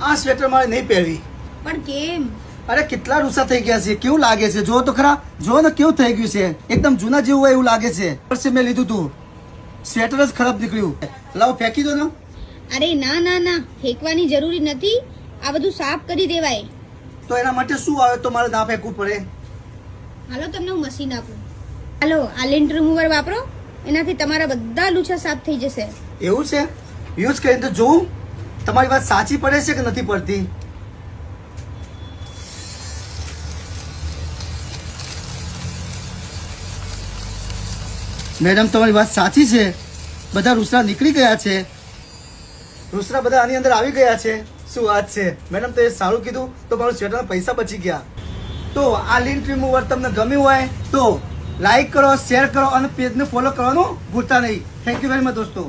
આ સ્વેટર મારે નહીં પહેરવી. પણ કેમ? અરે કેટલા રૂસા થઈ ગયા છે, કેવું લાગે છે જો તો ખરા, જો ને કેવું થઈ ગયું છે, એકદમ જૂના જેવું હોય એવું લાગે છે. વર્ષે મેં લીધું તું, સ્વેટર જ ખરાબ નીકળ્યું. લાવો ફેંકી દો ને. અરે ના ના ના, ફેંકવાની જરૂરી નથી, આ બધું સાફ કરી દેવાય. તો એના માટે શું આવે તો મારે ના ફેંકવું પડે? હાલો તમને હું મશીન આપું. હાલો આ લિન્ટ રિમૂવર વાપરો, એનાથી તમારા બધા લૂછા સાફ થઈ જશે. એવું છે? યુઝ કરીને તો જોઉં તમારી વાત સાચી પડે છે કે નથી પડતી. મેડમ તમારી વાત સાચી છે, બધા રૂસરા નીકળી ગયા છે, રૂસરા બધા આની અંદર આવી ગયા છે. શું વાત છે મેડમ, તો એ સારું કીધું, તો મારું સ્વેટરના પૈસા બચી ગયા. તો આ લિંક રિમૂવર તમને ગમ્યું હોય તો લાઈક કરો, શેર કરો અને પેજને ફોલો કરવાનું ભૂલતા નહીં. થેન્ક યુ વેરી મચ દોસ્તો.